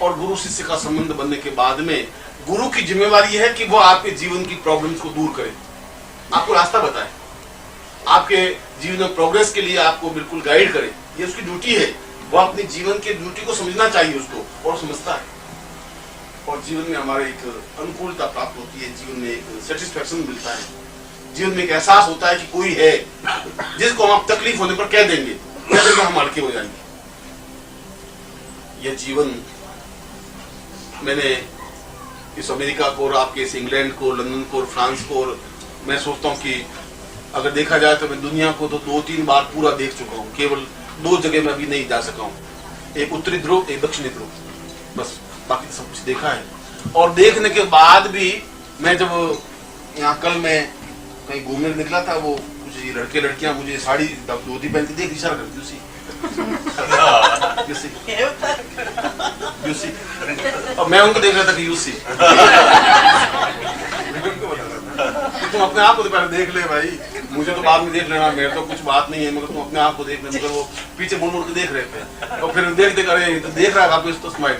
और गुरु शिष्य का संबंध बनने के बाद में गुरु की जिम्मेवारी है कि वो आपके जीवन की प्रॉब्लम्स को दूर करे, आपको रास्ता बताए, आपके जीवन में प्रोग्रेस के लिए आपको बिल्कुल गाइड करे। ये उसकी ड्यूटी है। वो अपने जीवन के ड्यूटी को समझना चाहिए उसको, और समझता है। और जीवन में हमारे एक अनुकूलता प्राप्त होती है, जीवन में एक सेटिस्फेक्शन मिलता है, जीवन में एक एहसास होता है कि कोई है जिसको हम तकलीफ होने पर कह देंगे, हम हल्के हो जाएंगे। यह जीवन मैंने इस अमेरिका को और आपके इस इंग्लैंड को, लंदन को और फ्रांस को, और मैं सोचता हूँ कि अगर देखा जाए तो मैं दुनिया को तो 2-3 बार पूरा देख चुका हूँ। केवल 2 जगह में अभी नहीं जा सका हूँ, एक उत्तरी ध्रुव, एक दक्षिणी ध्रुव, बस। बाकी सब कुछ देखा है। और देखने के बाद भी मैं जब यहाँ कल मैं कहीं घूमने निकला था, वो कुछ लड़के लड़कियां मुझे साड़ी धोती पहनती देख इशारा करती उसी और मैं उनको देख रहा था कि यूसी तुम अपने आप को तो पहले देख ले भाई, मुझे तो बाद में देख लेना, मेरे तो कुछ बात नहीं है, मगर तुम अपने आप को देख ले। मगर वो पीछे मुड़ मुड़ के देख रहे थे, और फिर देख देख रहे तो देख रहा है वापस तो स्माइल।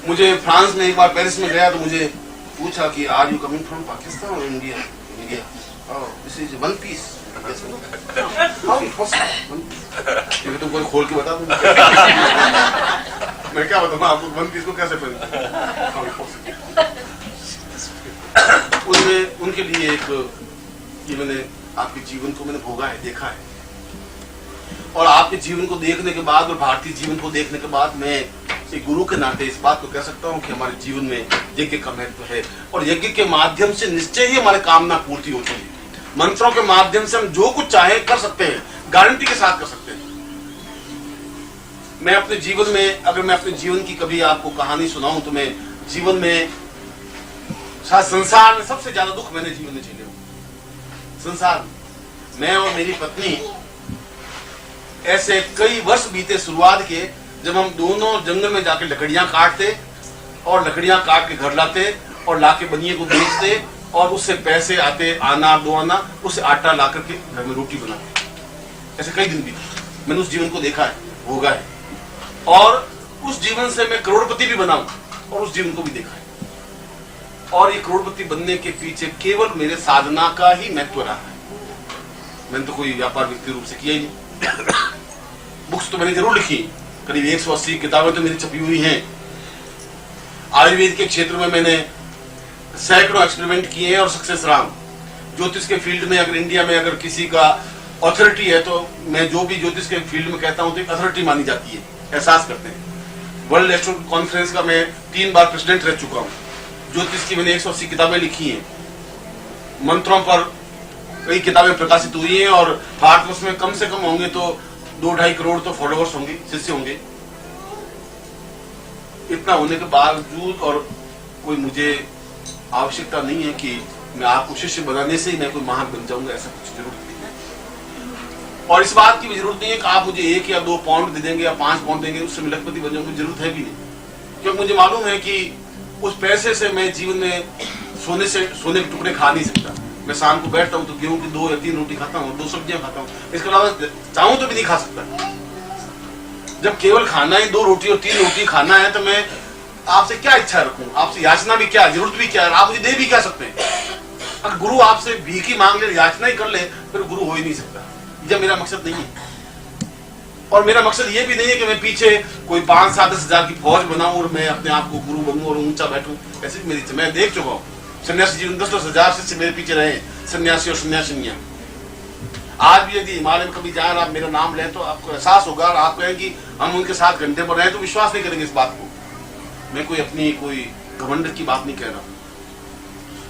मुझे फ्रांस में एक बार पेरिस में गया तो मुझे पूछा कि are you coming from Pakistan और India? India. Oh this is one piece. How it possible? तुम कोई खोल के बता दो। मैं क्या बताऊँ आपको, वन पीस को कैसे पहनते? उसमें उनके लिए एक कि मैंने आपके जीवन को मैंने भोगा है, देखा है, और आपके जीवन को देखने के बाद और भारतीय जीवन को देखने के बाद मैं एक गुरु के नाते इस बात को कह सकता हूँ कि हमारे जीवन में यज्ञ का महत्व है, और यज्ञ के माध्यम से निश्चय ही हमारे कामना पूर्ति होती है। मंत्रों के माध्यम से हम जो कुछ चाहे कर सकते हैं, गारंटी के साथ कर सकते हैं। मैं अपने जीवन में, अगर मैं अपने जीवन की कभी आपको कहानी सुनाऊं तो मैं जीवन में शायद संसार में सबसे ज्यादा दुख मैंने जीवन में झेले हूं। संसार मैं और मेरी पत्नी ऐसे कई वर्ष बीते शुरुआत के, जब हम दोनों जंगल में जाके लकड़ियां काटते और लकड़ियां काट के घर लाते और लाके बनिए को बेचते, और उससे पैसे आते, आना दो आना, उससे आटा ला करके घर में रोटी बनाते। ऐसे कई दिन बीते, मैंने उस जीवन को देखा है, भोगा है, और उस जीवन से मैं करोड़पति भी बनाऊं और उस जीवन को भी देखा है। और ये करोड़पति बनने के पीछे केवल मेरे साधना का ही महत्व रहा है। मैंने तो कोई व्यापार व्यक्ति रूप से किया ही नहीं। बुक्स तो मैंने जरूर लिखी, करीब 180 किताबें तो मेरी छपी हुई हैं। आयुर्वेद के क्षेत्र में मैंने सैकड़ों एक्सपेरिमेंट किए हैं और सक्सेस रहा। ज्योतिष के फील्ड में अगर इंडिया में अगर किसी का अथॉरिटी है तो मैं जो भी ज्योतिष के फील्ड में कहता हूं तो एक अथॉरिटी मानी जाती है, एहसास करते हैं। वर्ल्ड एस्ट्रोनॉमी कॉन्फ्रेंस का मैं 3 बार प्रेसिडेंट रह चुका हूं। ज्योतिष की मैंने 180 किताबें लिखी हैं, मंत्रों पर कई किताबें प्रकाशित हुई हैं, और भारतवर्ष में कम से कम होंगे तो 2-2.5 करोड़ तो फॉलोअर्स होंगे, शिष्य होंगे। इतना होने के बावजूद और कोई मुझे आवश्यकता नहीं है कि मैं आपको शिष्य बनाने से ही मैं कोई महान बन जाऊंगा, ऐसा कुछ जरूरत नहीं है। और इस बात की भी जरूरत नहीं है कि आप मुझे 1 या 2 पाउंड दे देंगे या 5 पाउंड देंगे उससे मैं लखपति बन जाऊंगा, जरूरत है भी नहीं। क्योंकि मुझे मालूम है कि उस पैसे से मैं जीवन में सोने के टुकड़े खा नहीं सकता। मैं शाम को बैठता हूँ तो गेहूं की 2 या 3 रोटी खाता हूँ, 2 सब्जियां खाता हूँ, इसके अलावा चाहूं तो भी नहीं खा सकता। जब केवल खाना ही 2 रोटी और 3 रोटी खाना है तो मैं आपसे क्या इच्छा रखूं, आपसे याचना भी क्या, जरूरत भी क्या, आप मुझे दे भी क्या सकते हैं। अगर गुरु आपसे भीख ही मांग ले, याचना ही कर ले, फिर गुरु हो ही नहीं सकता। यह मेरा मकसद नहीं है। और मेरा मकसद ये भी नहीं है कि मैं पीछे कोई 5-7 हजार की फौज बनाऊं और मैं अपने आप को गुरु बनूं और ऊंचा बैठूं, ऐसी मेरी इच्छा। मैं देख चुका हूं सन्यासी जीवन 10-10 हजार शिष्य मेरे पीछे रहे, सन्यासी और सन्यासिनियां। आज भी यदि हिमालय में कभी जाए आप मेरा नाम लें तो आपको एहसास होगा और आप कहें कि हम उनके साथ घंटे पर रहे तो विश्वास नहीं करेंगे इस बात को। मैं कोई अपनी कोई घमंड की बात नहीं कह रहा,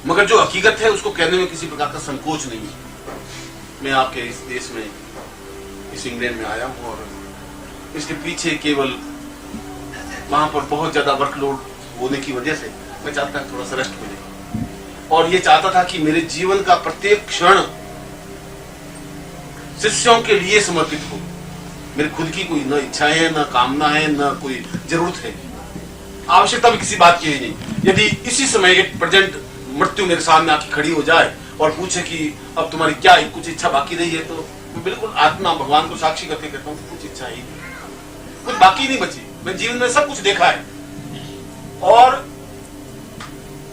मगर जो हकीकत है उसको कहने में किसी प्रकार का संकोच नहीं है। मैं आपके इस देश में, इस इंग्लैंड में आया हूं और इसके पीछे केवल वहां पर बहुत ज्यादा वर्कलोड होने की वजह से मैं चाहता था थोड़ा सा रेस्ट मिले, और ये चाहता था कि मेरे जीवन का प्रत्येक क्षण शिष्यों के लिए समर्पित हो। मेरी खुद की कोई न इच्छाएं है, न कामना है, न कोई जरूरत है, आवश्यकता भी किसी बात की है नहीं। यदि इसी समय एक प्रेजेंट मृत्यु मेरे सामने आके खड़ी हो जाए और पूछे कि अब तुम्हारी क्या कुछ इच्छा बाकी रही है, तो मैं बिल्कुल आत्मा भगवान को साक्षी करके कहता हूँ कुछ इच्छा ही नहीं। कुछ बाकी नहीं बची। मैं जीवन में सब कुछ देखा है। और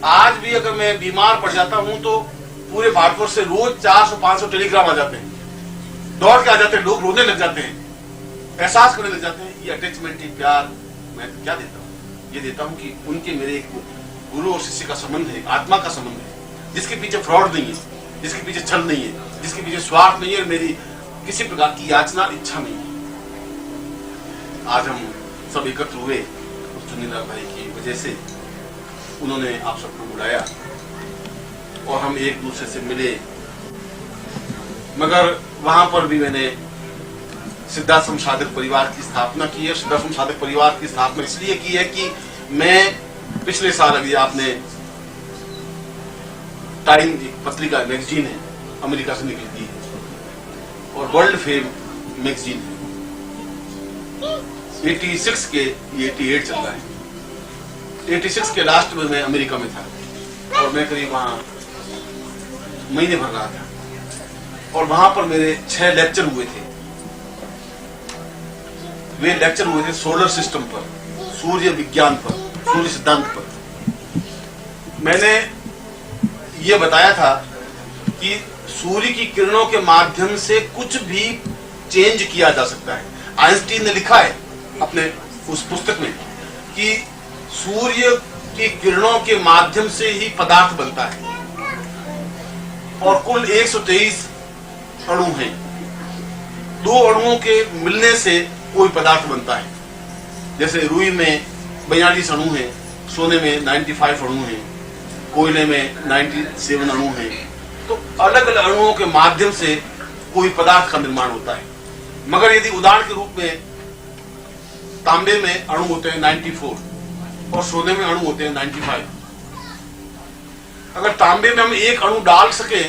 आज भी अगर मैं बीमार पड़ जाता हूं तो पूरे भारतवर्ष से रोज 400-500 टेलीग्राम आ जाते हैं, दौड़ के आ जाते हैं, लोग रोने लग जाते हैं, एहसास करने लग जाते हैं। ये अटैचमेंट, ये प्यार मैं क्या देता हूँ? ये देता हूँ कि उनके मेरे एक गुरु और शिष्य का संबंध है, आत्मा का संबंध है, जिसके पीछे फ्रॉड नहीं है, जिसके पीछे छल नहीं है, जिसके पीछे स्वार्थ नहीं है, मेरी किसी प्रकार की याचना इच्छा नहीं है। आज हम सब एकत्र हुए उस चुनिंदा भाई की वजह से। उन्होंने आप सबको बुलाया और हम एक दूसरे से मिले। मगर वहां पर भी मैंने सिद्धाश्रम साधक परिवार की स्थापना की है। सिद्धाश्रम साधक परिवार की स्थापना इसलिए की है कि मैं पिछले साल, अभी आपने टाइम, एक पत्रिका मैगजीन है, अमेरिका से निकलती है और वर्ल्ड फेम मैगजीन है, 86 के 88 चल रहा है। 86 के लास्ट में मैं अमेरिका में था और मैं करीब वहां महीने भर रहा था और वहां पर मेरे 6 लेक्चर हुए थे। वे लेक्चर हुए थे सोलर सिस्टम पर, सूर्य विज्ञान पर, सूर्य सिद्धांत पर। मैंने ये बताया था कि सूर्य की किरणों के माध्यम से कुछ भी चेंज किया जा सकता है। आइंस्टीन ने लिखा है अपने उस पुस्तक में कि सूर्य की किरणों के माध्यम से ही पदार्थ बनता है और कुल 123 अणु हैं। 2 अणुओं के मिलने से कोई पदार्थ बनता है। जैसे रुई में 42 अणु हैं, सोने में 95 अणु हैं, कोयले में 97 अणु हैं। तो अलग अलग अणुओं के माध्यम से कोई पदार्थ का निर्माण होता है। मगर यदि उदाहरण के रूप में तांबे में अणु होते हैं 94 और सोने में अणु होते हैं 95, अगर तांबे में हम एक अणु डाल सके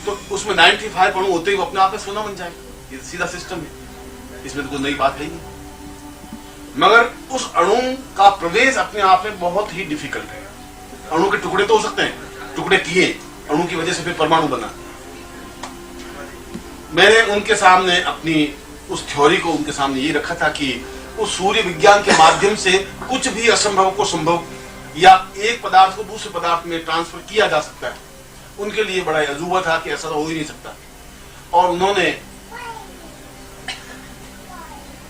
तो उसमें 95 अणु होते ही वो अपने आप में सोना बन जाएगा। ये सीधा सिस्टम है, इसमें तो कोई नई बात है नहीं। मगर उस अणु का प्रवेश अपने आप में बहुत ही डिफिकल्ट है। अणु के टुकड़े तो हो सकते हैं, टुकड़े किए, अणु की वजह से फिर परमाणु बना। मैंने उनके सामने अपनी उस थ्योरी को उनके सामने ये रखा था कि उस सूर्य विज्ञान के माध्यम से कुछ भी असंभव को संभव या एक पदार्थ को दूसरे पदार्थ में ट्रांसफर किया जा सकता है। उनके लिए बड़ा अजूबा था कि ऐसा तो हो ही नहीं सकता। और उन्होंने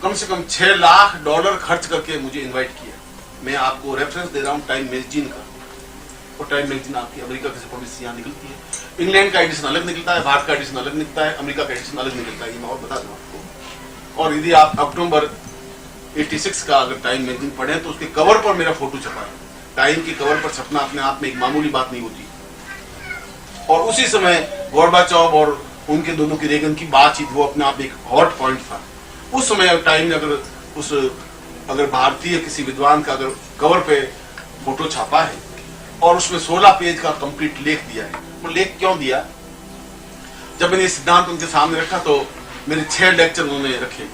कम से कम $6 लाख खर्च करके मुझे इनवाइट किया। मैं आपको रेफरेंस दे रहा हूं टाइम मैगजीन का, और टाइम मैगजीन आपकी अमेरिका से पब्लिश यहाँ निकलती है। इंग्लैंड का एडिशन अलग निकलता है, भारत का एडिशन अलग निकलता है, अमेरिका का एडिशन अलग निकलता है। ये मैं और बता दूं आपको। और यदि आप अक्टूबर 86 का अगर टाइम मैगजीन पढ़ें तो उसके कवर पर मेरा फोटो छपा है। टाइम के कवर पर छपना अपने आप में एक मामूली बात नहीं होती। और उसी समय गोर्बाचोव और उनके दोनों की, रेगन की बातचीत, वो अपने आप एक हॉट पॉइंट था उस समय। टाइम ने अगर भारतीय किसी विद्वान का अगर कवर पे फोटो छापा है और उसमें 16 पेज का कंप्लीट लेख दिया है, वो लेख क्यों दिया? जब मैंने सिद्धांत उनके सामने रखा तो मेरे 6 लेक्चर उन्होंने रखे,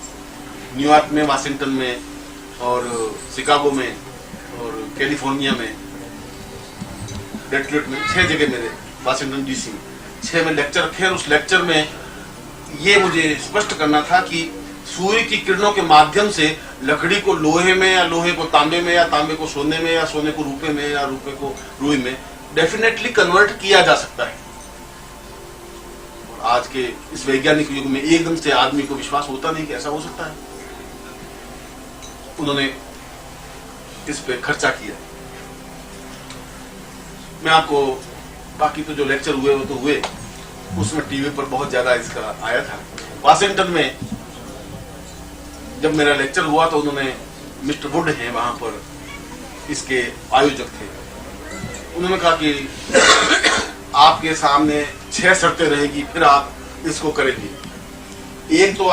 न्यूयॉर्क में, वाशिंगटन में और शिकागो में और कैलिफोर्निया में, डेट्रॉइट में, 6 जगह मेरे, वाशिंगटन डीसी में 6 में लेक्चर रखे। उस लेक्चर में ये मुझे स्पष्ट करना था कि सूर्य की किरणों के माध्यम से लकड़ी को लोहे में या लोहे को तांबे में या तांबे को सोने में या सोने को रूपे में या रूपे को रुई में डेफिनेटली कन्वर्ट किया जा सकता है। और आज के इस वैज्ञानिक युग में एकदम से आदमी को विश्वास होता नहीं कि ऐसा हो सकता है। उन्होंने इस पे खर्चा किया। मैं आपको बाकी तो जो लेक्चर हुए वो तो हुए, उसमें टीवी पर बहुत ज्यादा इसका आया था। वाशिंगटन में जब मेरा लेक्चर हुआ तो उन्होंने, मिस्टर वुड हैं वहां पर इसके आयोजक थे, उन्होंने कहा कि आपके सामने 6 शर्तें रहेगी फिर आप इसको करेंगे। एक तो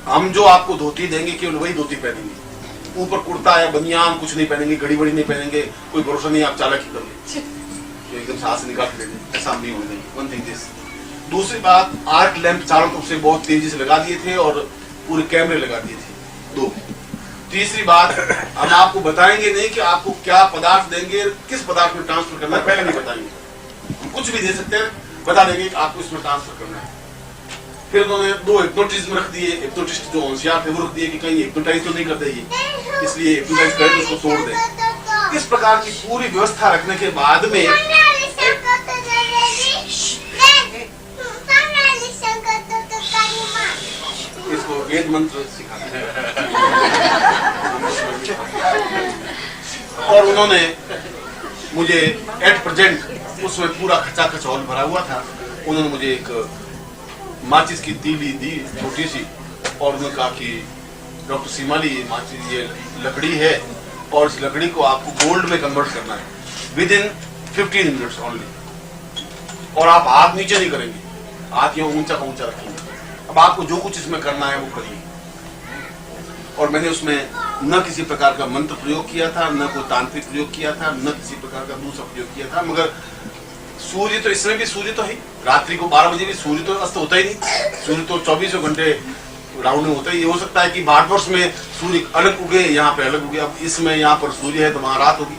हम जो आपको धोती देंगे केवल वही धोती पहनेंगे, ऊपर कुर्ता या बनियान कुछ नहीं पहनेंगे, घड़ी बड़ी नहीं पहनेंगे, कोई भरोसा नहीं आप चालाकी कर ले तो एकदम सांस निकाल के दे, ऐसा नहीं होने देंगे। One thing this. दूसरी बात, आर्क लैंप चारों तरफ से बहुत तेजी से लगा दिए थे और पूरे कैमरे लगा दिए थे। 2। तीसरी बात, हम आपको बताएंगे नहीं कि आपको क्या पदार्थ देंगे, किस पदार्थ में ट्रांसफर करना है, पहले नहीं बताएंगे। कुछ भी दे सकते हैं, बता देंगे कि आपको इसमें ट्रांसफर करना है। फिर उन्होंने 2 हिप्नोटिज्म रख दिए। हिप्नोटिस्ट जो होशियार थे वो रख दिए कि कहीं हिप्नोटाइज तो नहीं कर देगी, इसलिए हिप्नोटाइज करे तो उसको तोड़ दे। इस प्रकार की पूरी व्यवस्था रखने के बाद में इसको वेद मंत्र सिखाते हैं। और उन्होंने मुझे एट प्रेजेंट उसमें पूरा खचाखच हॉल भरा हुआ था। उन्होंने मुझे एक माचिस की तीली दी छोटी सी, और उन्होंने कहा कि डॉक्टर सीमाली ये माचिस ये लकड़ी है और इस लकड़ी को आपको गोल्ड में कन्वर्ट करना है विद इन 15 मिनट्स ओनली, और आप हाथ नीचे नहीं करेंगे, हाथ यूं ऊंचा का ऊंचा रखेंगे। अब आपको जो कुछ इसमें करना है वो करिए। और मैंने उसमें न किसी प्रकार का मंत्र प्रयोग किया था, न कोई तांत्रिक प्रयोग किया था, न किसी प्रकार का दूसरा प्रयोग किया था। मगर सूर्य तो इसमें भी सूर्य तो है, रात्रि को 12 बजे भी सूर्य तो अस्त होता ही नहीं, सूर्य तो 24 घंटे राउंड में होता है। ये हो सकता है कि भारतवर्ष में सूर्य अलग उगे, यहाँ पे अलग उगे। अब इसमें यहाँ पर सूर्य है तो वहां रात होगी,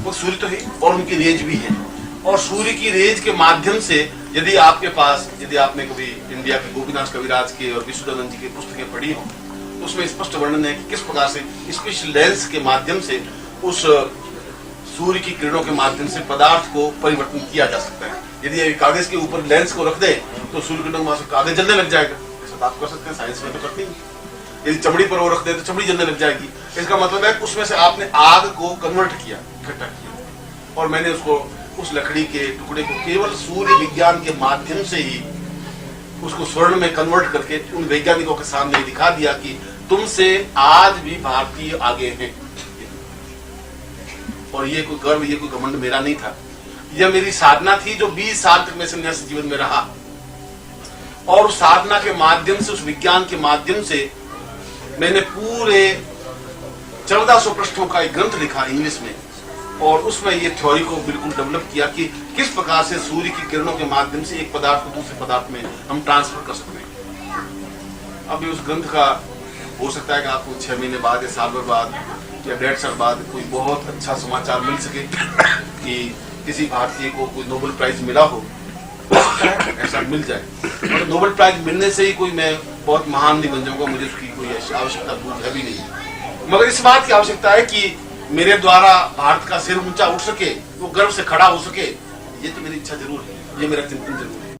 वो सूर्य तो है और उनकी रेंज भी है। और सूर्य की रेंज के माध्यम से यदि आपके पास, यदि आपने कभी इंडिया के गोपीनाथ कविराज के और विश्वदानंद जी की पुस्तकें पढ़ी हो तो उसमें स्पष्ट वर्णन है कि किस प्रकार से स्पेशल लेंस के माध्यम से उस सूर्य की किरणों के माध्यम से पदार्थ को परिवर्तन किया जा सकता है। यदि कागज के ऊपर लेंस को रख दे तो सूर्य किरणों वहां से कागज जलने लग जाएगा। ऐसा आप कर सकते हैं, साइंस में तो करते हैं। यदि चमड़ी पर वो रख दे तो चमड़ी जलने लग जाएगी। इसका मतलब है उसमें से आपने आग को कन्वर्ट किया, इकट्ठा किया। और मैंने उसको उस लकड़ी के टुकड़े को केवल सूर्य विज्ञान के माध्यम से ही उसको स्वर्ण में कन्वर्ट करके उन वैज्ञानिकों के सामने दिखा दिया कि तुमसे आज भी भारतीय आगे हैं। और ये कोई गर्व, ये कोई घमंड मेरा नहीं था, यह मेरी साधना थी जो 20 साल तक मैं सन्यासी जीवन में रहा। और उस साधना के माध्यम से, उस विज्ञान के माध्यम से मैंने पूरे 1400 पृष्ठों का एक ग्रंथ लिखा इंग्लिश में, और उसमें ये थ्योरी को बिल्कुल डेवलप किया कि किस प्रकार से सूर्य की किरणों के माध्यम से एक पदार्थ को दूसरे पदार्थ में हम ट्रांसफर कर सकते हैं। अभी उस ग्रंथ का हो सकता है कि आपको 6 महीने बाद या साल भर बाद या 1.5 साल बाद कोई बहुत अच्छा समाचार मिल सके कि किसी भारतीय को कोई नोबेल प्राइज मिला हो, ऐसा मिल जाए। और नोबेल प्राइज मिलने से ही कोई मैं बहुत महान नहीं बन जाऊंगा, मुझे उसकी कोई आवश्यकता दूर है भी नहीं। मगर इस बात की आवश्यकता है कि मेरे द्वारा भारत का सिर ऊंचा उठ सके, वो गर्व से खड़ा हो सके, ये तो मेरी इच्छा जरूर है, ये मेरा चिंतन जरूर है।